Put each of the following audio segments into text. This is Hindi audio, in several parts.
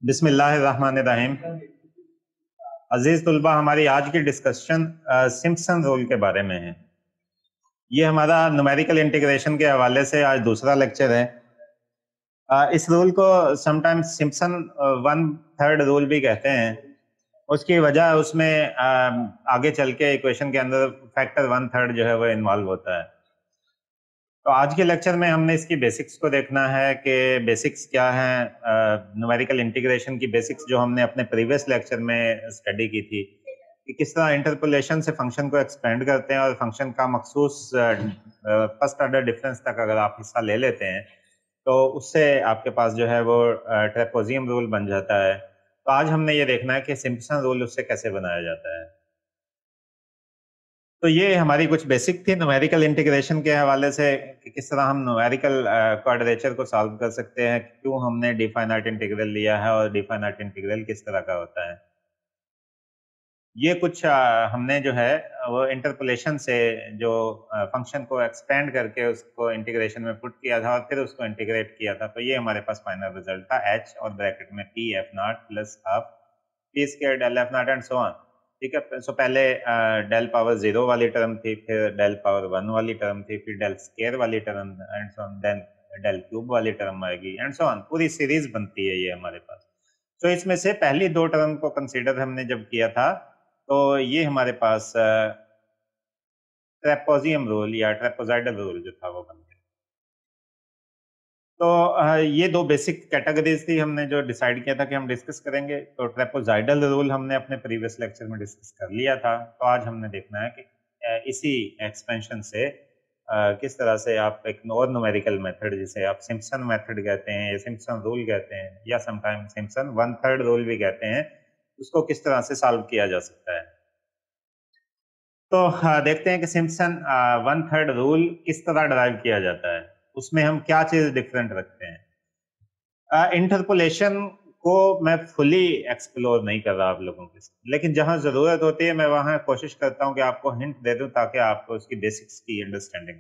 बिस्मिल्लाहिर्रहमानिर्रहीम। अजीज तुलबा, हमारी आज की डिस्कशन सिम्पसन रूल के बारे में है। ये हमारा न्यूमेरिकल इंटीग्रेशन के हवाले से आज दूसरा लेक्चर है। इस रूल को समटाइम्स सिम्पसन 1/3 रूल भी कहते हैं। उसकी वजह उसमें आगे चल के इक्वेशन के अंदर फैक्टर 1/3 जो है वो इन्वॉल्व होता है। तो आज के लेक्चर में हमने इसकी बेसिक्स को देखना है कि बेसिक्स क्या हैं, न्यूमेरिकल इंटीग्रेशन की बेसिक्स जो हमने अपने प्रीवियस लेक्चर में स्टडी की थी कि किस तरह इंटरपोलेशन से फंक्शन को एक्सपेंड करते हैं और फंक्शन का मखसूस फर्स्ट ऑर्डर डिफरेंस तक अगर आप हिस्सा ले लेते हैं तो उससे आपके पास जो है वो ट्रेपेजियम रूल बन जाता है। तो आज हमने ये देखना है कि सिम्पसन रूल उससे कैसे बनाया जाता है। तो ये हमारी कुछ बेसिक थी न्यूमेरिकल इंटीग्रेशन के हवाले से कि किस तरह हम न्यूमेरिकल क्वाड्रेचर को सॉल्व कर सकते हैं, क्यों हमने डिफाइनाइट इंटीग्रल लिया है और डिफाइनाइट इंटीग्रल किस तरह का होता है। ये कुछ हमने जो है वो इंटरपोलेशन से जो फंक्शन को एक्सपेंड करके उसको इंटीग्रेशन में पुट किया था और फिर उसको इंटीग्रेट किया था। तो ये हमारे पास फाइनल रिजल्ट था h और ब्रैकेट में p f not plus half p square del f not and so on. ठीक है, सो पहले डेल पावर 0 वाली टर्म थी, फिर डेल पावर 1 वाली टर्म थी, फिर डेल स्क्वायर वाली term and so on, then del cube वाली टर्म आएगी एंड सो ऑन। पूरी सीरीज बनती है ये हमारे पास। तो इसमें से पहली दो टर्म को कंसीडर हमने जब किया था तो ये हमारे पास ट्रेपेजियम रूल या ट्रेपेजॉइडल रूल जो था वो बन गया। तो ये दो बेसिक कैटेगरीज थी हमने जो डिसाइड किया था कि हम डिस्कस करेंगे। तो ट्रेपेजॉइडल रूल हमने अपने प्रीवियस लेक्चर में डिस्कस कर लिया था। तो आज हमने देखना है कि इसी एक्सपेंशन से किस तरह से आप एक और न्यूमेरिकल मेथड जिसे आप सिम्पसन मेथड कहते हैं या सिम्पसन रूल कहते हैं या समटाइम सिम्पसन 1/3 रूल भी कहते हैं, उसको किस तरह से सॉल्व किया जा सकता है। तो देखते हैं कि सिम्पसन 1/3 रूल किस तरह डिराइव किया जाता है, उसमें हम क्या चीज डिफरेंट रखते हैं। इंटरपोलेशन को मैं फुली एक्सप्लोर नहीं कर रहा आप लोगों के साथ, लेकिन जहां जरूरत होती है मैं वहां कोशिश करता हूं कि आपको हिंट दे दूं ताकि आपको उसकी बेसिक्स की अंडरस्टैंडिंग।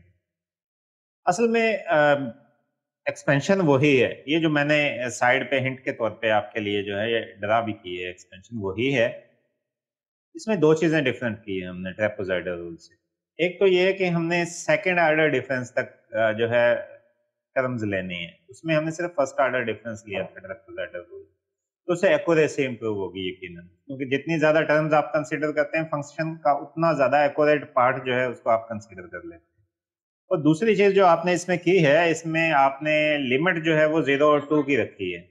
असल में एक्सपेंशन वही है, ये जो मैंने साइड पे हिंट के तौर पे आपके लिए जो है ये ड्रा भी की है, एक्सपेंशन वही है। इसमें दो चीजें डिफरेंट की है हमने ट्रेपेजॉइडल रूल से। एक तो ये है कि हमने सेकंड ऑर्डर डिफरेंस तक जो है टर्म्स लेनी है, उसमें हमने सिर्फ फर्स्ट ऑर्डर डिफरेंस लिया था ट्रेपेजॉइडल रूल। तो उससे एक्यूरेसी इंप्रूव होगी यकीनन, क्योंकि जितनी ज्यादा टर्म्स आप कंसीडर करते हैं फंक्शन का उतना ज्यादा एक्यूरेट पार्ट जो है उसको आप कंसीडर कर लेते हैं। और दूसरी चीज जो आपने इसमें की है, इसमें आपने लिमिट जो है वो 0 और 2 की रखी है।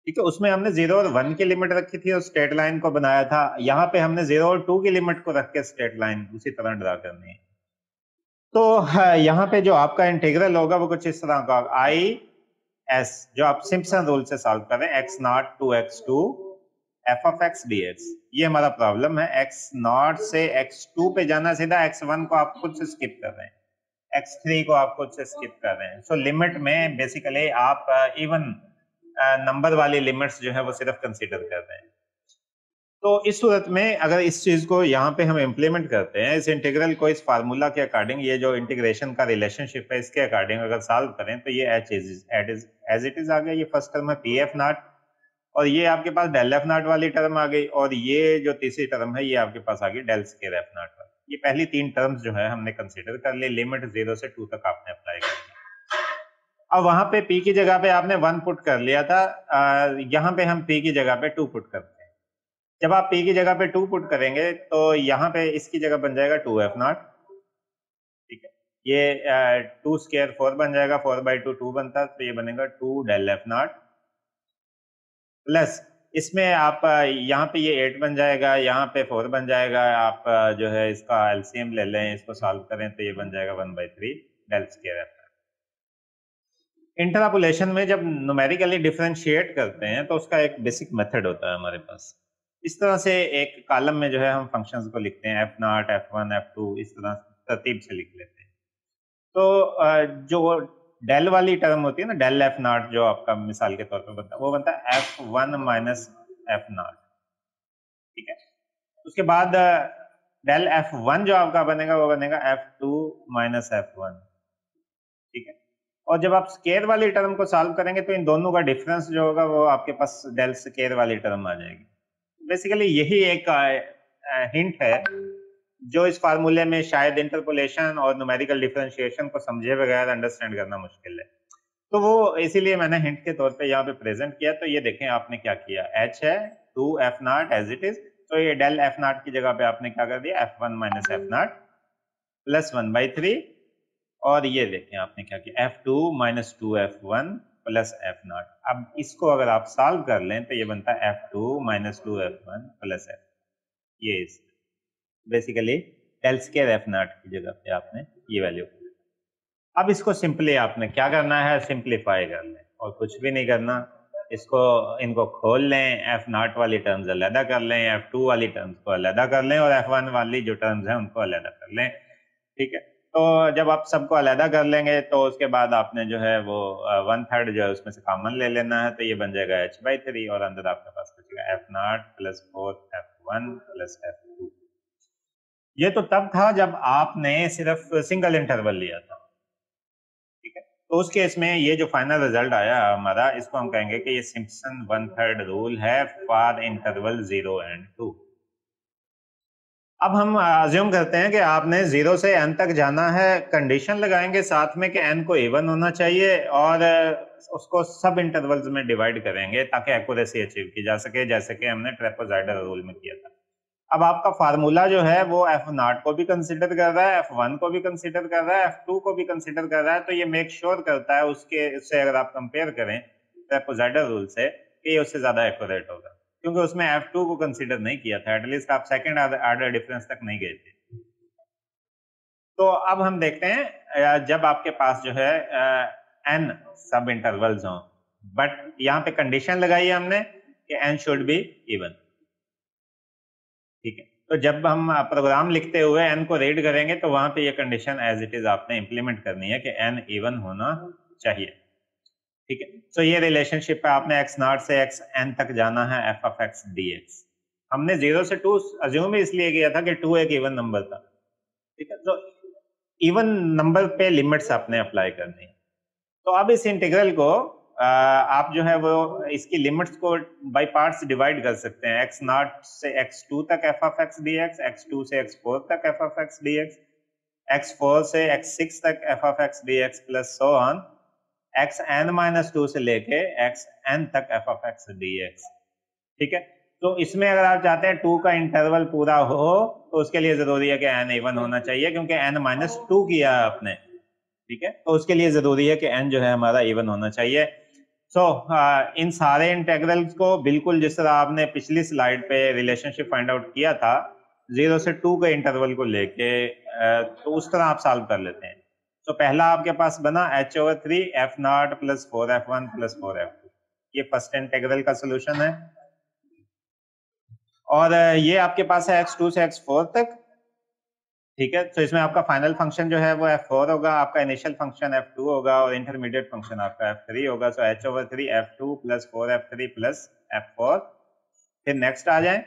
ठीक है, उसमें हमने 0 और 1 की लिमिट रखी थी और स्ट्रेट लाइन को बनाया था। यहाँ पे हमने 0 और 2 की लिमिट को रख के स्ट्रेट लाइन उसी तरह ड्रा करनी है। तो यहाँ पे जो आपका इंटीग्रल होगा वो कुछ इस तरह का आई एस, जो आप सिम्पसन रूल से सॉल्व कर रहे हैं, x not to x2 f of x dx। ये हमारा प्रॉब्लम है। x नॉट से x2 पे जाना, सीधा x1 को आप खुद से स्किप कर रहे हैं, x3 को आप खुद से स्किप कर रहे हैं। सो लिमिट में बेसिकली आप इवन नंबर वाली लिमिट्स जो है वो सिर्फ कंसीडर कर रहे हैं। तो इस सूरत में अगर इस चीज को यहाँ पे हम इम्प्लीमेंट करते हैं, इस इंटीग्रल को इस फार्मूला के अकॉर्डिंग, ये जो इंटीग्रेशन का रिलेशनशिप है इसके अकॉर्डिंग अगर सॉल्व करें तो ये एज इट इज आ गया। ये फर्स्ट टर्म है पी एफ नॉट और ये आपके पास डेल एफ नॉट वाली टर्म आ गई, और ये जो तीसरी टर्म है ये आपके पास आ गई डेल स्क्वायर एफ नॉट वाली। ये पहली तीन टर्म्स जो है हमने कंसीडर कर ली, लिमिट 0 से 2 तक आपने अप्लाई कर दी। अब वहां पे p की जगह पे आपने 1 पुट कर लिया था, यहाँ पे हम p की जगह पे 2 पुट करते हैं। जब आप p की जगह पे 2 पुट करेंगे तो यहाँ पे इसकी जगह बन जाएगा 2f नॉट। ठीक है, ये 2 स्क्वायर 4 बन जाएगा, 4/2 2 बनता है, तो ये बनेगा 2 डेल एफ नॉट प्लस इसमें आप यहाँ पे ये 8 बन जाएगा, यहाँ पे 4 बन जाएगा। आप जो है इसका एलसीएम ले लें, इसको सॉल्व करें तो ये बन जाएगा 1/3 डेल स्क्वायर एफ। इंटरपोलेशन में जब न्यूमेरिकली डिफरेंशिएट करते हैं तो उसका एक बेसिक मेथड होता है हमारे पास। इस तरह से एक कॉलम में जो है हम फंक्शंस को लिखते हैं, f नॉट, f1, f2, इस तरह तरतीब से लिख लेते हैं। तो जो डेल वाली टर्म होती है ना, डेल एफ नॉट, जो आपका मिसाल के तौर पर बनता है, वो बनता है f1 माइनस एफ नॉट। ठीक है, उसके बाद डेल f1 जो आपका बनेगा वो बनेगा f2 माइनस f1। ठीक है, और जब आप स्केयर वाली टर्म को सॉल्व करेंगे तो इन दोनों का डिफरेंस जो होगा वो आपके पास डेल स्केयर वाली टर्म आ जाएगी। बेसिकली यही एक हिंट है जो इस फार्मूले में शायद इंटरपोलेशन और न्यूमेरिकल डिफरेंशिएशन को समझे बगैर अंडरस्टैंड करना मुश्किल है, तो वो इसीलिए मैंने हिंट के तौर पे यहाँ पे प्रेजेंट किया। तो ये देखें आपने क्या किया, h है 2f0 एज इट इज, तो ये डेल f0 की जगह पे आपने क्या कर दिया, f1 माइनस f0 प्लस 1/3, और ये देखें आपने क्या किया, f2 minus 2f1 plus f0। अब इसको अगर आप सॉल्व कर लें तो ये बनता है f2 minus 2f1 plus f, ये बेसिकली डेल स्क्वायर f0 की जगह पे आपने ये वैल्यू। अब इसको सिंपली आपने क्या करना है, सिंप्लीफाई कर लें और कुछ भी नहीं करना, इसको इनको खोल लें, f0 वाली टर्म्स अलग कर लें, f2 वाली टर्म्स को अलग कर लें और f1 वाली जो टर्म्स हैं उनको अलग कर लें। ठीक है, तो जब आप सबको अलग कर लेंगे तो उसके बाद आपने जो है वो 1/3 जो है उसमें से कॉमन ले लेना है, तो ये बन जाएगा h/3 और अंदर आपके पास बचेगा f0 plus 4f1 plus f2। ये तो तब था जब आपने सिर्फ सिंगल इंटरवल लिया था। ठीक है, तो उस केस में ये जो फाइनल रिजल्ट आया हमारा, इसको हम कहेंगे कि ये सिम्पसन 1/3 रूल है फॉर इंटरवल 0 एंड 2। अब हम अज्यूम करते हैं कि आपने 0 से n तक जाना है, कंडीशन लगाएंगे साथ में कि n को इवन होना चाहिए और उसको सब इंटरवल्स में डिवाइड करेंगे ताकि एक्यूरेसी अचीव की जा सके, जैसे कि हमने ट्रेपेजॉइडल रूल में किया था। अब आपका फार्मूला जो है वो f0 को भी कंसीडर कर रहा है, f1 को भी कंसीडर कर रहा है, f2 को भी कंसीडर कर रहा है, तो ये मेक श्योर करता है उससे अगर आप कंपेयर करें ट्रेपेजॉइडल रूल से कि ये उससे ज्यादा एक्यूरेट होगा, क्योंकि उसमें f2 को कंसीडर नहीं किया था, एटलीस्ट आप सेकंड ऑर्डर डिफरेंस तक नहीं गए थे। तो अब हम देखते हैं जब आपके पास जो है n सब इंटरवल्स हों, बट यहाँ पे कंडीशन लगाई है हमने कि n शुड बी इवन। ठीक है, तो जब हम प्रोग्राम लिखते हुए n को रीड करेंगे तो वहां पे ये कंडीशन एज इट इज आपने इंप्लीमेंट करनी है कि n इवन होना चाहिए। ठीक है, तो ये रिलेशनशिप है, आपने x0 से xn तक जाना है f of x dx। हमने 0 से 2 अज्यूम इसलिए किया था कि 2 एक इवन नंबर था। ठीक है, तो इवन नंबर पे लिमिट्स आपने अप्लाई करनी है। तो अब इस इंटीग्रल को आप जो है वो इसकी लिमिट्स को बाय पार्ट्स डिवाइड कर सकते हैं, x0 से x2 तक f of x dx, x2 से x4 तक f of x dx, x4 से x6 तक f of x dx plus so on xn-2 से लेके xn तक f of x dx। ठीक है, तो इसमें अगर आप चाहते हैं 2 का इंटरवल पूरा हो तो उसके लिए जरूरी है कि n इवन होना चाहिए, क्योंकि n-2 किया है आपने। ठीक है, तो उसके लिए जरूरी है कि n जो है हमारा इवन होना चाहिए। सो इन सारे इंटेग्रल्स को बिल्कुल जिस तरह आपने पिछली स्लाइड पे रिलेशनशिप फाइंड आउट किया था 0 से 2 के इंटरवल को लेके, तो उस तरह आप सॉल्व कर लेते हैं। तो पहला आपके पास बना h/3 f0 plus 4f1 plus 4f2, ये फर्स्ट इंटेग्रल का सोल्यूशन है। और ये आपके पास है x2 से x4 तक। ठीक है, तो इसमें आपका फाइनल फंक्शन जो है वो f4 होगा, आपका इनिशियल फंक्शन f2 होगा और इंटरमीडिएट फंक्शन आपका f3 होगा। सो h/3 f2 plus 4f3 plus f4। फिर नेक्स्ट आ जाए,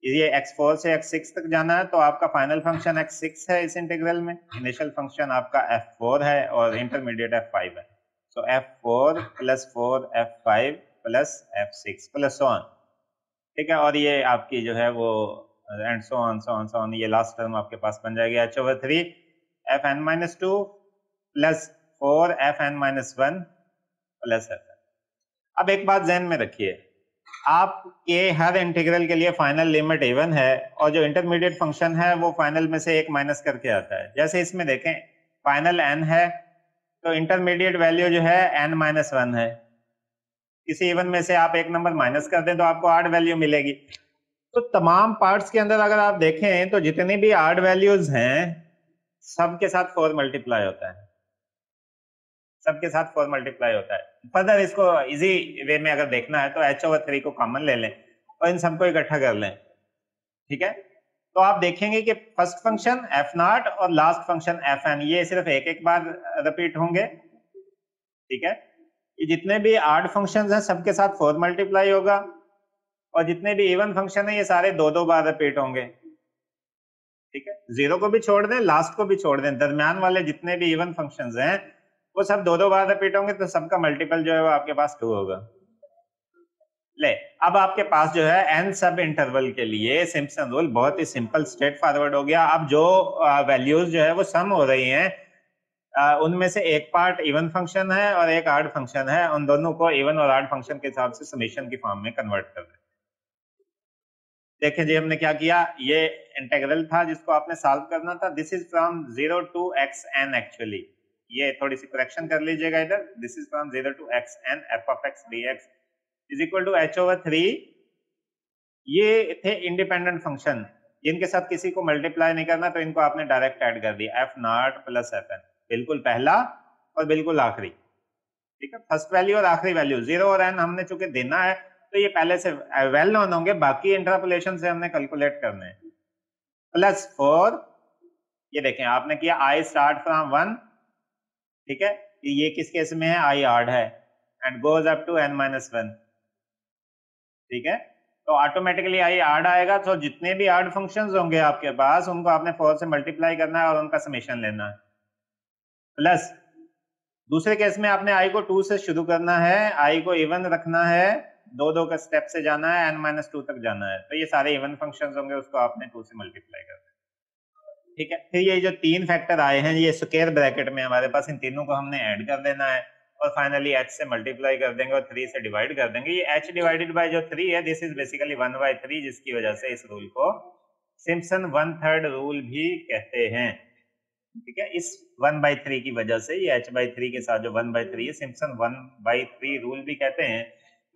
ये x4 से x6 तक जाना है, तो आपका फाइनल फंक्शन x6 है इस इंटीग्रल में, इनिशियल फंक्शन आपका f4 है और इंटरमीडिएट f5 है। सो f4 plus 4 f5 plus f6 plus so on. ठीक है, और ये आपकी जो है वो एंड सो ऑन ये लास्ट टर्म आपके पास बन जाएगी h/3 fn-2 plus 4 fn-1 plus f। अब एक बात ध्यान में रखिए, आपके हर इंटीग्रल के लिए फाइनल लिमिट इवन है और जो इंटरमीडिएट फंक्शन है वो फाइनल में से एक माइनस करके आता है। जैसे इसमें देखें फाइनल n है तो इंटरमीडिएट वैल्यू जो है n-1 है, किसी इवन में से आप एक नंबर माइनस कर दें तो आपको ऑड वैल्यू मिलेगी। तो तमाम पार्ट्स के अंदर अगर आप देखें तो जितनी भी ऑड वैल्यूज हैं सबके साथ 4 मल्टीप्लाई होता है, सबके साथ 4 मल्टीप्लाई होता है। फर्दर इसको इजी वे में अगर देखना है तो h/3 को कॉमन ले लें और इन सबको इकट्ठा कर लें। ठीक है, तो आप देखेंगे कि फर्स्ट फंक्शन f0 और लास्ट फंक्शन fn ये सिर्फ एक एक बार रिपीट होंगे। ठीक है, ये जितने भी ऑड फंक्शंस हैं सबके साथ 4 मल्टीप्लाई होगा और जितने भी इवन फंक्शन है ये सारे 2-2 बार रिपीट होंगे। ठीक है, 0 को भी छोड़ दें, लास्ट को भी छोड़ दें, दरमियान वाले जितने भी इवन फंक्शंस हैं वो सब दो दो बार रिपीट होंगे तो सबका मल्टीपल जो है वो आपके पास 2 होगा। ले अब आपके पास जो है n सब इंटरवल के लिए सिम्पसन रूल बहुत ही सिंपल स्ट्रेट फॉरवर्ड हो गया। अब जो वैल्यूज जो है वो सम हो रही हैं उनमें से एक पार्ट इवन फंक्शन है और एक ऑड फंक्शन है, उन दोनों को इवन और ऑड फंक्शन के हिसाब से समेशन की फॉर्म में कन्वर्ट कर दें। देखिए जी हमने क्या किया, ये इंटीग्रल था जिसको आपने सॉल्व करना था। This is from 0 to xn actually, ये थोड़ी सी करेक्शन कर लीजिएगा इधर। This is from 0 to xn f of x dx is equal to h/3। ये थे इंडिपेंडेंट फंक्शन जिनके साथ किसी को मल्टीप्लाई नहीं करना, तो इनको आपने डायरेक्ट ऐड कर दिया f0 प्लस fn, बिल्कुल पहला और बिल्कुल आखिरी। ठीक है, फर्स्ट वैल्यू और आखिरी वैल्यू 0 और n हमने चूंकि देना है तो ये पहले से वेल नोन होंगे, बाकी इंटरपोलेशन से हमने कैलकुलेट करने हैं। प्लस 4, ये देखें आपने किया i स्टार्ट फ्रॉम 1, ठीक है, ये किस केस में है, i ऑड है and goes up to n-1, ठीक है, तो ऑटोमेटिकली i ऑड आएगा। तो जितने भी ऑड फंक्शंस होंगे आपके पास उनको आपने 4 से मल्टीप्लाई करना है और उनका समेशन लेना है। प्लस दूसरे केस में आपने i को 2 से शुरू करना है, i को इवन रखना है, दो दो का स्टेप से जाना है, n-2 तक जाना है, तो ये सारे इवन फंक्शंस होंगे, उसको आपने 2 से मल्टीप्लाई करना है। ठीक है, फिर ये जो 3 फैक्टर आए हैं ये स्क्वायर ब्रैकेट में हमारे पास, इन तीनों को हमने ऐड कर देना है और फाइनली h से मल्टीप्लाई कर देंगे और 3 से डिवाइड कर देंगे। ये h डिवाइडेड बाय जो 3 है, दिस इज बेसिकली 1/3, जिसकी वजह से इस रूल को सिम्पसन 1/3 रूल भी कहते हैं। ठीक है, इस 1/3 की वजह से ये h/3 के साथ जो 1/3 है सिम्पसन 1/3 रूल भी कहते हैं।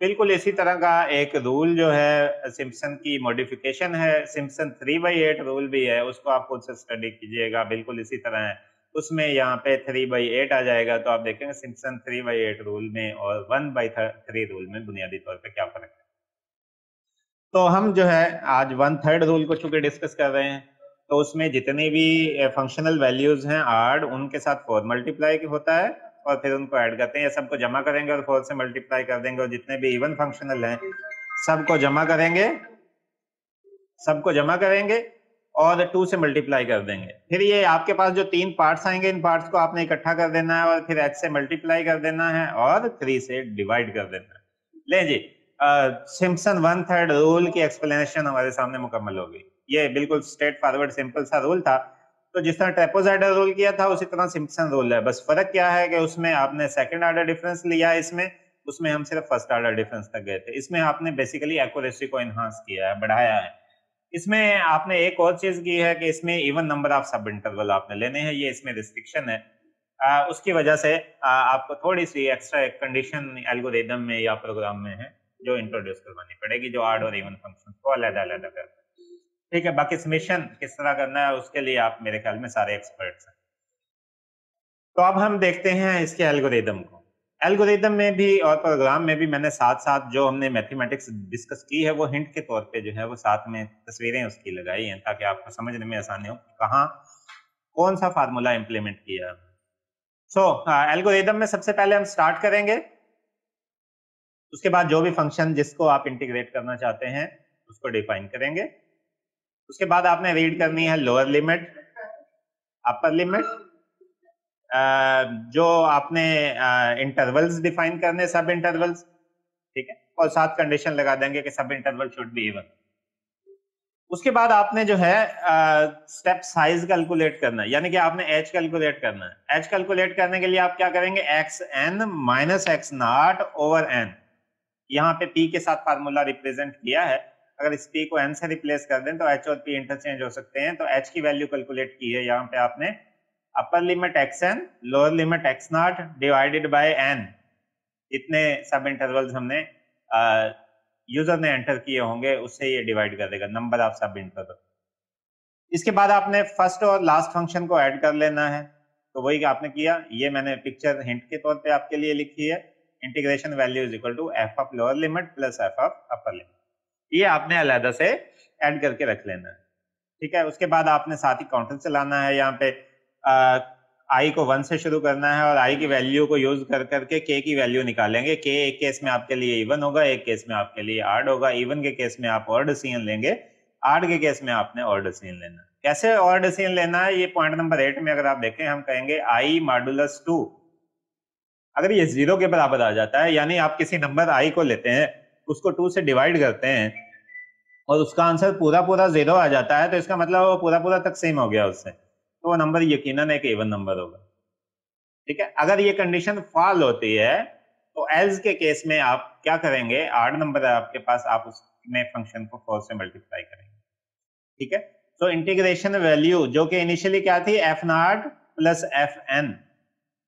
बिल्कुल इसी तरह का एक रूल जो है सिम्पसन की मॉडिफिकेशन है, सिम्पसन 3/8 रूल भी है, उसको आप खुद से स्टडी कीजिएगा, बिल्कुल इसी तरह है। उसमें यहाँ पे 3/8 आ जाएगा, तो आप देखेंगे सिम्पसन 3/8 रूल में और 1/3 रूल में बुनियादी तौर पे क्या फर्क है। तो हम जो है आज 1/3 रूल को चूंकि डिस्कस कर रहे हैं, तो उसमें जितनी भी फंक्शनल वैल्यूज हैं ऑड, उनके साथ 4 मल्टीप्लाई होता है और फिर उनको ऐड करते हैं, सबको जमा करेंगे और 4 से मल्टीप्लाई कर देंगे, और जितने भी इवन फंक्शनल हैं सबको जमा करेंगे, और 2 से मल्टीप्लाई कर देंगे। फिर ये आपके पास जो 3 पार्ट्स आएंगे, इन पार्ट्स को आपने इकट्ठा कर देना है और फिर h से मल्टीप्लाई कर देना है और 3 से डिवाइड कर देना है। ले जी, सिम्पसन 1/3 रूल की एक्सप्लेनेशन हमारे सामने मुकम्मल हो गई। ये बिल्कुल स्ट्रेट फॉरवर्ड सिंपल सा रूल था। तो जिस तरह ट्रेपेजॉइडल रूल किया था उसी तरह सिम्पसन रूल है, बस फर्क क्या है कि उसमें आपने सेकंड ऑर्डर डिफरेंस लिया, उसमें हम सिर्फ फर्स्ट ऑर्डर डिफरेंस तक गए थे। इसमें आपने बेसिकली एक्यूरेसी को एनहांस किया है, बढ़ाया है। इसमें आपने एक और चीज की है कि इसमें इवन नंबर ऑफ सब इंटरवल आपने लेने हैं, ये इसमें रिस्ट्रिक्शन है। उसकी वजह से आपको थोड़ी सी एक्स्ट्रा कंडीशन एल्गोरिदम में या प्रोग्राम में है जो इंट्रोड्यूस करवानी पड़ेगी, जो ऑड और इवन फंक्शन को अलग-अलग करता है। ठीक है, बाकी समेशन किस तरह करना है उसके लिए आप मेरे ख्याल में सारे एक्सपर्ट्स हैं। तो अब हम देखते हैं इसके एल्गोरिदम को। एल्गोरिदम में भी और प्रोग्राम में भी मैंने साथ साथ जो हमने मैथमेटिक्स डिस्कस की है वो हिंट के तौर पे जो है वो साथ में तस्वीरें उसकी लगाई हैं, ताकि आपको समझने में आसानी हो कहाँ कौन सा फार्मूला इंप्लीमेंट किया। सो एल्गोरिदम में सबसे पहले हम स्टार्ट करेंगे, उसके बाद जो भी फंक्शन जिसको आप इंटीग्रेट करना चाहते हैं उसको डिफाइन करेंगे। उसके बाद आपने रीड करनी है लोअर लिमिट, अपर लिमिट, जो आपने इंटरवल्स डिफाइन करने, सब इंटरवल्स, ठीक है, और साथ कंडीशन लगा देंगे कि सब इंटरवल शुड बी इवन। उसके बाद आपने जो है स्टेप साइज कैलकुलेट करना है, यानी कि आपने h कैलकुलेट करना है। h कैलकुलेट करने के लिए आप क्या करेंगे, xn minus x0 over n, यहाँ पे p के साथ फार्मूला रिप्रेजेंट किया है, अगर इस p को n से रिप्लेस कर दें तो h और p इंटरचेंज हो सकते हैं। तो h की वैल्यू कैलकुलेट की है यहाँ पे आपने, upper limit xn, lower limit x0 divided by n, इतने सब इंटरवल्स हमने यूजर ने एंटर किए होंगे उससे ये डिवाइड कर देगा, नंबर ऑफ सब इंटरवल। इसके बाद आपने फर्स्ट और लास्ट फंक्शन को ऐड कर लेना है, तो वही आपने किया, ये मैंने पिक्चर हिंट के तौर पे आपके लिए लिखी है। Integration value is equal to f of lower limit plus f of upper limit, ये आपने अलग से ऐड करके रख लेना है। ठीक है, उसके बाद आपने साथ ही काउंटर चलाना है, यहाँ पे i को 1 से शुरू करना है और i की वैल्यू को यूज कर करके k की वैल्यू निकालेंगे। k एक केस में आपके लिए इवन होगा, एक केस में आपके लिए ऑड होगा। इवन के केस में आप ऑड डिसीजन लेंगे, ऑड के केस में आपने ऑड डिसीजन लेना है। कैसे ऑड डिसीजन लेना है, ये पॉइंट नंबर 8 में अगर आप देखें, हम कहेंगे i मॉडुलस 2 अगर ये 0 के बराबर आ जाता है, यानी आप किसी नंबर i को लेते हैं, उसको 2 से डिवाइड करते हैं और उसका आंसर पूरा पूरा 0 आ जाता है, तो इसका मतलब वो पूरा पूरा तकसीम हो गया उससे, तो वो नंबर यकीनन एक इवन नंबर होगा। ठीक है, अगर ये कंडीशन फॉल होती है तो एल्स के केस में आप क्या करेंगे, आड नंबर है आपके पास, आप उसमें फंक्शन को 4 से मल्टीप्लाई करेंगे। ठीक है, तो इंटीग्रेशन वैल्यू जो कि इनिशियली क्या थी, f not plus f n,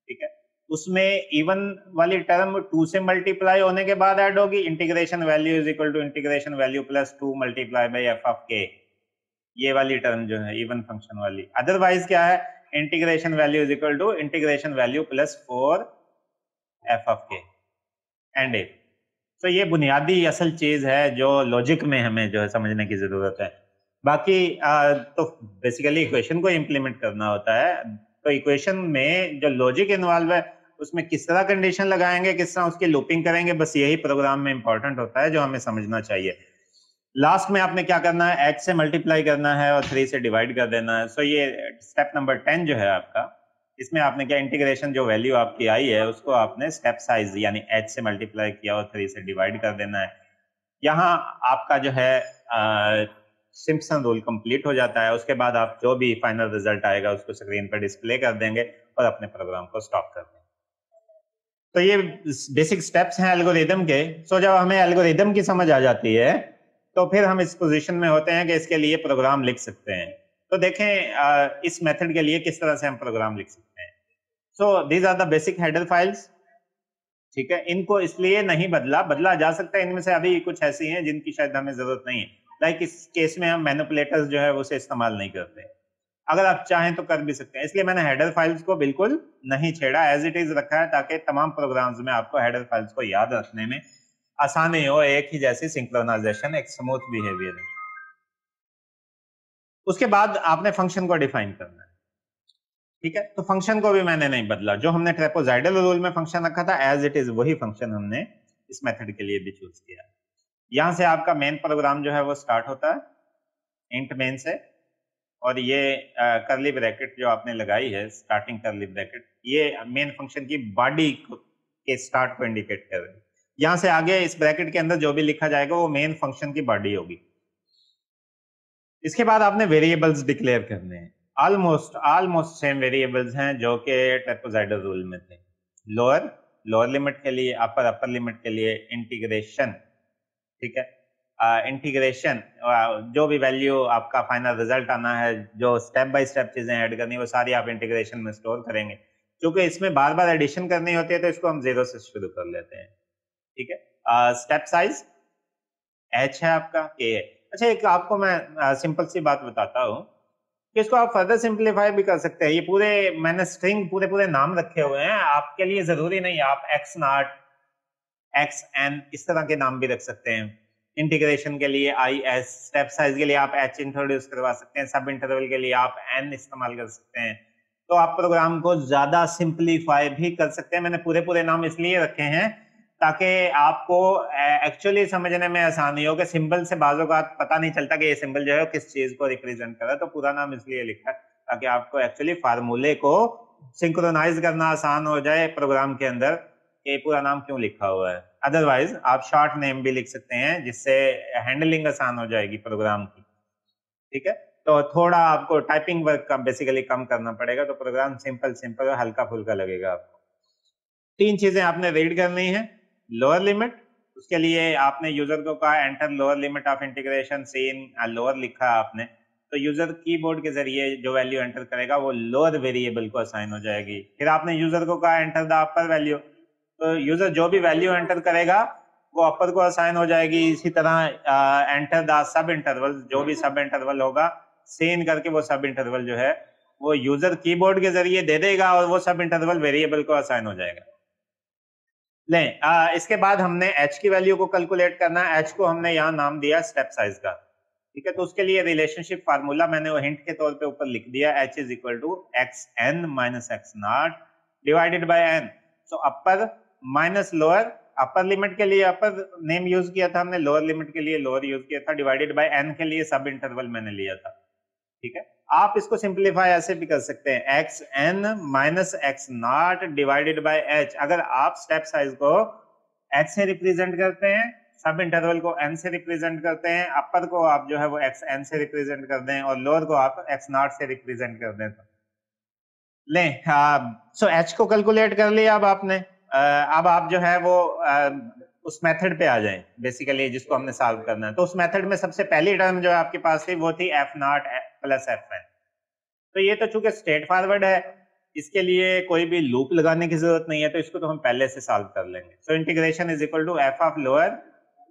ठीक है, उसमें इवन वाली टर्म 2 से मल्टीप्लाई होने के बाद ऐड होगी, integration value is equal to integration value plus 2 multiply by f of k, ये वाली टर्म जो है इवन फंक्शन वाली। अदरवाइज क्या है, integration value is equal to integration value plus 4 f of k and a. तो ये बुनियादी असल चीज है जो लॉजिक में हमें जो है समझने की जरूरत है। बाकी तो बेसिकली इक्वेशन को इम्प्लीमेंट करना होता है, तो इक्वेशन में जो लॉजिक इन्वॉल्व है उसमें किस तरह कंडीशन लगाएंगे, किस तरह उसकी लूपिंग करेंगे, बस यही प्रोग्राम में इंपॉर्टेंट होता है जो हमें समझना चाहिए। लास्ट में आपने क्या करना है, x से मल्टीप्लाई करना है और 3 से डिवाइड कर देना है। सो ये स्टेप नंबर 10 जो है आपका, इसमें आपने क्या, इंटीग्रेशन जो वैल्यू आपकी आई है उसको आपने स्टेप साइज यानी h से मल्टीप्लाई किया और 3 से डिवाइड कर देना है। यहाँ आपका जो है सिम्पसन रूल कंप्लीट हो जाता है। उसके बाद आप जो भी फाइनल रिजल्ट आएगा उसको स्क्रीन पर डिस्प्ले कर देंगे और अपने प्रोग्राम को स्टॉप कर देंगे। तो ये बेसिक स्टेप्स हैं एल्गोरिदम के। सो जब हमें एल्गोरिदम की समझ आ जाती है तो फिर हम इस पोजीशन में होते हैं कि इसके लिए प्रोग्राम लिख सकते हैं। तो देखें इस मेथड के लिए किस तरह से हम प्रोग्राम लिख सकते हैं। So these are the basic header files. ठीक है, इनको इसलिए नहीं बदला जा सकता है, इनमें से अभी कुछ ऐसी हैं जिनकी शायद हमें जरूरत नहीं है। लाइक इस केस में हम मैनिपुलेटर्स जो है उसे इस्तेमाल नहीं करते, अगर आप चाहें तो कर भी सकते हैं, इसलिए मैंने हेडर फाइल्स को बिल्कुल नहीं छेड़ा, एज इट इज रखा है ताकि तमाम प्रोग्राम्स में आपको हेडर फाइल्स को याद रखने में आसानी हो, एक ही जैसी सिंक्रोनाइजेशन, एक स्मूथ बिहेवियर है। उसके बाद आपने फंक्शन को डिफाइन करना है। ठीक है, तो फंक्शन को भी मैंने नहीं बदला, जो हमने ट्रेपेजॉइडल रूल में फंक्शन रखा था एज इट इज वही फंक्शन हमने इस मेथड के लिए भी चूज किया। यहां से आपका मेन प्रोग्राम जो है वो स्टार्ट होता है इंट मेन से, और ये करली ब्रैकेट जो आपने लगाई है, स्टार्टिंग करली ब्रैकेट, ये मेन फंक्शन की बॉडी के स्टार्ट को इंडिकेट कर रही है। यहां से आगे इस ब्रैकेट के अंदर जो भी लिखा जाएगा वो मेन फंक्शन की बॉडी होगी। इसके बाद आपने वेरिएबल्स डिक्लेयर करने हैं, ऑलमोस्ट सेम वेरिएबल्स हैं जो कि ट्रेपेजॉइडल रूल में थे। लोअर लिमिट के लिए, अपर लिमिट के लिए, इंटीग्रेशन, ठीक है, इंटीग्रेशन जो भी वैल्यू आपका फाइनल रिजल्ट आना है, जो स्टेप बाय स्टेप चीजें ऐड करनी है वो सारी आप इंटीग्रेशन में स्टोर करेंगे। क्योंकि इसमें बार बार एडिशन करनी होती है तो इसको हम 0 से शुरू कर लेते हैं। ठीक है, स्टेप साइज h है आपका, k है। अच्छा, एक आपको मैं सिंपल सी बात बताता हूँ कि इसको आप फर्दर सिंप्लीफाई भी कर सकते हैं। ये पूरे मैंने स्ट्रिंग पूरे नाम रखे हुए हैं, आपके लिए जरूरी नहीं आप x नॉट, x n इस तरह के नाम भी रख सकते हैं। इंटीग्रेशन के लिए i s, स्टेप साइज के लिए आप h इंट्रोड्यूस करवा सकते हैं, सब इंटरवल के लिए आप n इस्तेमाल कर सकते हैं। तो आप प्रोग्राम को ज्यादा सिंप्लीफाई भी कर सकते हैं। मैंने पूरे नाम इसलिए रखे हैं ताकि आपको एक्चुअली समझने में आसानी हो कि सिंबल से बाजों का पता नहीं चलता कि ये सिंबल जो है किस चीज को रिप्रेजेंट कर रहा है। तो पूरा नाम इसलिए लिखा है ताकि आपको एक्चुअली फार्मूले को सिंक्रोनाइज करना आसान हो जाए प्रोग्राम के अंदर, कि पूरा नाम क्यों लिखा हुआ है। अदरवाइज आप शॉर्ट नेम भी लिख सकते हैं जिससे हैंडलिंग आसान हो जाएगी प्रोग्राम की। ठीक है, तो थोड़ा आपको टाइपिंग वर्क का बेसिकली कम करना पड़ेगा, तो प्रोग्राम सिंपल और हल्का फुल्का लगेगा आपको। 3 चीजें आपने रीड करनी है। लोअर लिमिट, उसके लिए आपने यूजर को कहा enter lower limit of integration seen, lower लिखा आपने, तो यूजर कीबोर्ड के जरिए जो वैल्यू एंटर करेगा वो लोअर वेरिएबल को असाइन हो जाएगी। फिर आपने यूजर को कहा एंटर द अपर वैल्यू, तो यूजर जो भी वैल्यू एंटर करेगा वो अपर को असाइन हो जाएगी। इसी तरह एंटर द सब इंटरवल, जो भी सब इंटरवल होगा सीन करके वो सब इंटरवल जो है वो यूजर कीबोर्ड के जरिए दे देगा और वो सब इंटरवल वेरिएबल को असाइन हो जाएगा। इसके बाद हमने h की वैल्यू को कैलकुलेट करना है। h को हमने यहाँ नाम दिया स्टेप साइज का। ठीक है, तो उसके लिए रिलेशनशिप फार्मूला मैंने वो हिंट के तौर पे ऊपर लिख दिया, h is equal to x n minus x not divided by n। So upper minus lower, upper limit के लिए अपर नेम यूज किया था हमने, लोअर लिमिट के लिए लोअर यूज किया था, डिवाइडेड बाय n के लिए सब इंटरवल मैंने लिया था। ठीक है, आप इसको सिंप्लीफाई ऐसे भी कर सकते हैं, x n minus x not divided by h. अगर आप स्टेप साइज को एच से रिप्रेजेंट करते हैं, सब इंटरवल को एन से रिप्रेजेंट करते हैं, अपर को आप जो है वो एक्स एन से रिप्रेजेंट कर दें और लोअर को आप एक्स नॉट से रिप्रेजेंट कर दें, तो लें सो एच को कैलकुलेट कर लिया अब आपने। अब आप जो है वो उस मेथड पे आ जाएं बेसिकली जिसको हमने सॉल्व करना है। तो उस मेथड में सबसे पहली टर्म जो आपके पास थी वो थी f not plus f n. तो ये तो चूंकि स्ट्रेट फॉरवर्ड है, इसके लिए कोई भी लूप लगाने की जरूरत नहीं है, तो इसको तो हम पहले से सॉल्व कर लेंगे। So integration is equal to f of lower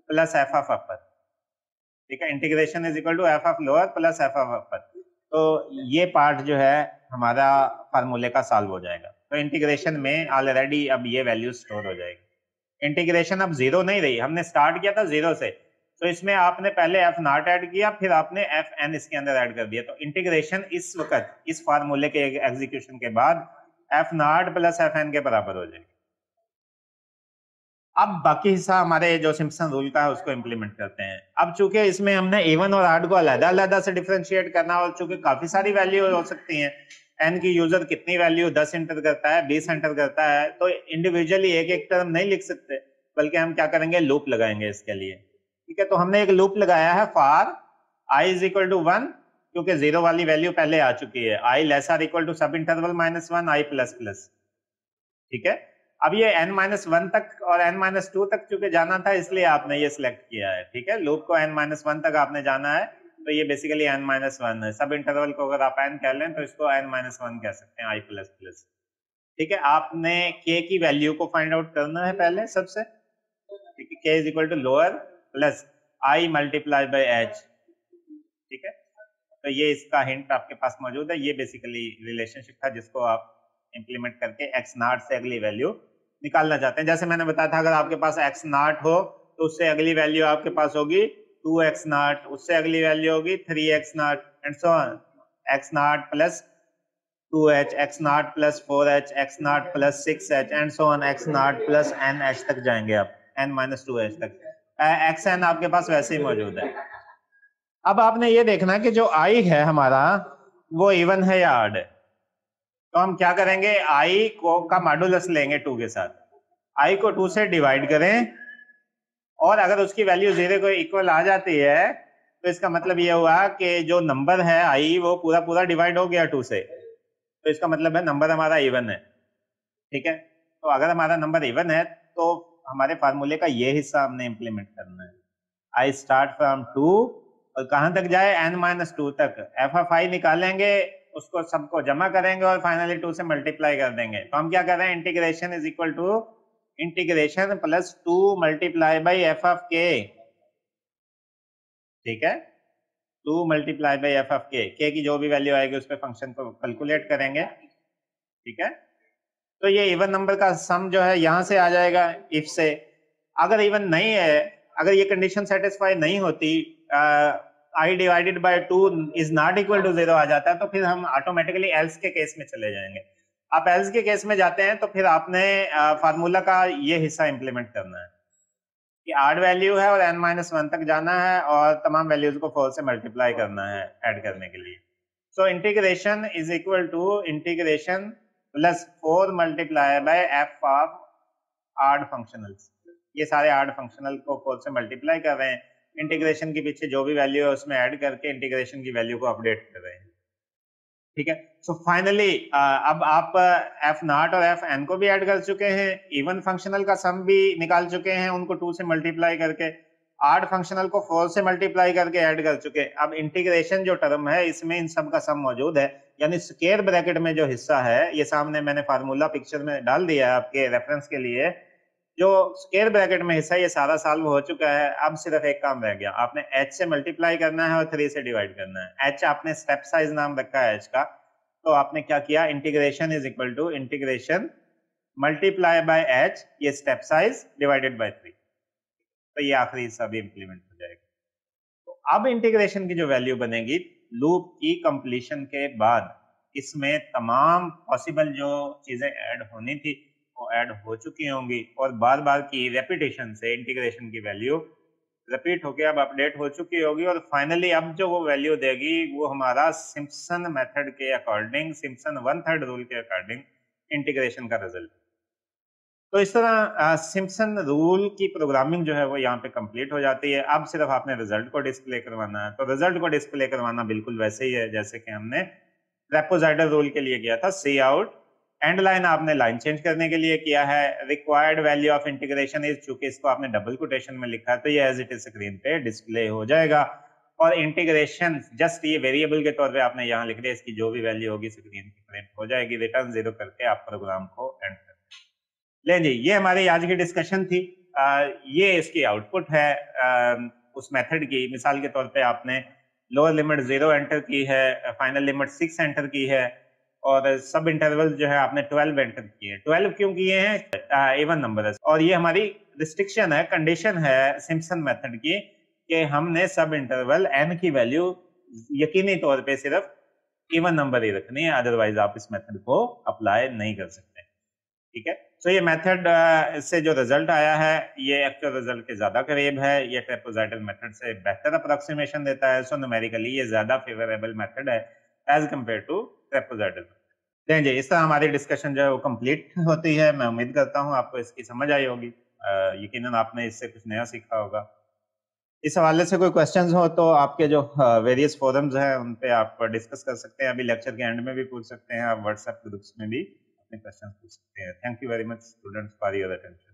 plus f of upper. ठीक है, integration is equal to f of lower plus f of upper. तो ये पार्ट जो है हमारा फार्मूले का सॉल्व हो जाएगा। तो इंटीग्रेशन में ऑलरेडी अब ये वैल्यू स्टोर हो जाएगी। इंटीग्रेशन अब जीरो नहीं रही, हमने स्टार्ट किया था जीरो से, तो इसमें आपने पहले एफ नॉट ऐड किया, फिर आपने एफ एन इसके अंदर ऐड कर दिया। तो इंटीग्रेशन इस वक्त इस फार्मूले के एग्जीक्यूशन के बाद f not plus f n के बराबर हो जाएगी। अब बाकी हिस्सा हमारे जो सिम्पसन रूल का है उसको इंप्लीमेंट करते हैं। अब चूंकि इसमें हमने इवन और ऑड को अलग-अलग से डिफरेंशिएट करना, और चूंकि काफी सारी वैल्यू हो सकती हैं, एन की यूजर कितनी वैल्यू 10 एंटर करता है, 20 एंटर करता है, तो इंडिविजुअली एक एक टर्म नहीं लिख सकते, बल्कि हम क्या करेंगे, लूप लगाएंगे इसके लिए। ठीक है, तो हमने एक लूप लगाया है for I is equal to 1, क्योंकि जीरो वाली वैल्यू पहले आ चुकी है, I less or equal to sub interval -1 I plus plus. ठीक है, अब ये n-1 तक और n-2 तक चूंकि जाना था, इसलिए आपने ये सिलेक्ट किया है। ठीक है, लूप को n-1 तक आपने जाना है, तो ये बेसिकली n-1 है। सब इंटरवल को अगर आप n कह लें तो इसको n-1 कह सकते हैं, i प्लस प्लस। ठीक है, आपने k की वैल्यू को फाइंड आउट करना है पहले सबसे। ठीक है, k is equal to lower plus i multiply by h। ठीक है, तो ये इसका हिंट आपके पास मौजूद है। ये बेसिकली रिलेशनशिप था जिसको आप इंप्लीमेंट करके एक्स नॉट से अगली वैल्यू निकालना चाहते हैं। जैसे मैंने बताया था, अगर आपके पास एक्स नॉट हो तो उससे अगली वैल्यू आपके पास होगी 2x नॉट, उससे अगली वैल्यू होगी 3x not and so on. X not plus 2h, x not plus 4h, x not plus 6h and so on, x not plus nh तक जाएंगे आप, n-2h तक। एक्स एन आपके पास वैसे ही मौजूद है। अब आपने ये देखना कि जो i है हमारा वो इवन है या ऑड है। तो हम क्या करेंगे, i को का मॉडुलस लेंगे 2 के साथ, i को 2 से डिवाइड करें, और अगर उसकी वैल्यू 0 को इक्वल आ जाती है तो इसका मतलब ये हुआ कि जो नंबर है i वो पूरा पूरा डिवाइड हो गया 2 से, तो इसका मतलब है नंबर हमारा इवन है। ठीक है, तो अगर हमारा नंबर इवन है तो हमारे फार्मूले का ये हिस्सा हमने इंप्लीमेंट करना है। i स्टार्ट फ्रॉम 2 और कहां तक जाए, n-2 तक। एफ ऑफ आई निकालेंगे, उसको सबको जमा करेंगे और फाइनली 2 से मल्टीप्लाई कर देंगे। तो हम क्या कर रहे हैं, integration is equal to integration plus 2 multiply by f of k. ठीक है, 2 मल्टीप्लाई बाई एफ ऑफ के की जो भी वैल्यू आएगी उस पर फंक्शन को कैलकुलेट करेंगे। ठीक है, तो ये इवन नंबर का सम जो है यहां से आ जाएगा इफ से। अगर इवन नहीं है, अगर ये कंडीशन सेटिस्फाई नहीं होती, i divided by 2 is not equal to 0 आ जाता है, तो फिर हम ऑटोमेटिकली एल्स के केस में चले जाएंगे। आप एल्स के केस में जाते हैं तो फिर आपने फार्मूला का ये हिस्सा इंप्लीमेंट करना है कि ऑड वैल्यू है और n-1 तक जाना है और तमाम वैल्यूज को 4 से मल्टीप्लाई करना है ऐड करने के लिए। So integration is equal to integration plus 4 multiply by f of odd functionals. ये सारे ऑड फंक्शनल को 4 से मल्टीप्लाई कर रहे हैं, इंटीग्रेशन के पीछे जो भी वैल्यू है उसमें ऐड करके इंटीग्रेशन की वैल्यू को अपडेट कर रहे हैं। ठीक है, सो फाइनली अब आप एफ नॉट और एफ एन को भी ऐड कर चुके हैं, इवन फंक्शनल का सम भी निकाल चुके हैं उनको 2 से मल्टीप्लाई करके, ऑड फंक्शनल को 4 से मल्टीप्लाई करके ऐड कर चुके। अब इंटीग्रेशन जो टर्म है इसमें इन सब का सम मौजूद है, यानी स्क्वायर ब्रैकेट में जो हिस्सा है, ये सामने मैंने फार्मूला पिक्चर में डाल दिया है आपके रेफरेंस के लिए। जो स्क्वायर ब्रैकेट में हिस्सा ये सारा सॉल्व हो चुका है। अब सिर्फ एक काम रह गया, आपने h से मल्टीप्लाई करना है और 3 से डिवाइड करना है। h आपने स्टेप साइज नाम रखा है h का, तो आपने क्या किया, integration is equal to integration multiply by h, ये स्टेप साइज डिवाइडेड बाय 3। तो ये आखिरी हिस्सा भी इंप्लीमेंट हो जाएगा। तो अब इंटीग्रेशन की जो वैल्यू बनेगी लूप की कंप्लीशन के बाद, इसमें तमाम पॉसिबल जो चीजें ऐड होनी थी वो ऐड हो चुकी होंगी, और बार बार की रेपिटेशन से इंटीग्रेशन की वैल्यू रिपीट होके अब अपडेट हो चुकी होगी और फाइनली अब जो वो वैल्यू देगी वो हमारा सिम्पसन मेथड के according, Simpson one third rule के अकॉर्डिंग इंटीग्रेशन का रिजल्ट। तो इस तरह सिम्पसन रूल की प्रोग्रामिंग जो है वो यहाँ पे कंप्लीट हो जाती है। अब सिर्फ आपने रिजल्ट को डिस्प्ले करवाना है। तो रिजल्ट को डिस्प्ले करवाना बिल्कुल वैसे ही है जैसे कि हमने ट्रेपेजॉइडल रूल के लिए किया था। सी आउट एंड लाइन आपने लाइन चेंज करने के लिए किया है। Required value of integration is, चूंकि इसको आपने डबल कोटेशन में लिखा है तो ये एज इट इज स्क्रीन पे डिस्प्ले हो जाएगा। और इंटीग्रेशन जस्ट ये वेरिएबल के तौर पे आपने यहाँ लिख दिया, इसकी जो भी वैल्यू होगी स्क्रीन पे प्रिंट हो जाएगी। रिटर्न 0 करके आप प्रोग्राम को एंड कर ले जी। ये हमारी आज की डिस्कशन थी। ये इसकी आउटपुट है उस मेथड की। मिसाल के तौर पे आपने लोअर लिमिट 0 एंटर की है, फाइनल लिमिट 6 एंटर की है और सब इंटरवल जो है आपने 12 एंटर किए हैं। 12 क्यों किए हैं? इवन नंबर है और ये हमारी रिस्ट्रिक्शन है, कंडीशन है सिम्पसन मेथड की कि हमने सब इंटरवल n की वैल्यू यकीनी तौर पे सिर्फ इवन नंबर ही रखनी है, अदरवाइज आप इस मेथड को अप्लाई नहीं कर सकते। ठीक है, तो ये मेथड से जो रिजल्ट आया है ये एक्चुअल रिजल्ट के ज्यादा करीब है। ये ट्रेपेजॉइडल मेथड से बेहतर अप्रोक्सीमेशन देता है। सो न्यूमेरिकली ये ज्यादा फेवरेबल मेथड है एज कंपेयर टू ट्रेपेजॉइडल। जी, इस तरह हमारी डिस्कशन जो है वो कंप्लीट होती है। मैं उम्मीद करता हूँ आपको इसकी समझ आई होगी। यकीनन आपने इससे कुछ नया सीखा होगा। इस हवाले से कोई क्वेश्चंस हो तो आपके जो वेरियस फोरम्स हैं उन पे आप डिस्कस कर सकते हैं। अभी लेक्चर के एंड में भी पूछ सकते हैं, आप व्हाट्सएप ग्रुप्स में भी अपने क्वेश्चन पूछ सकते हैं। Thank you very much students for your attention.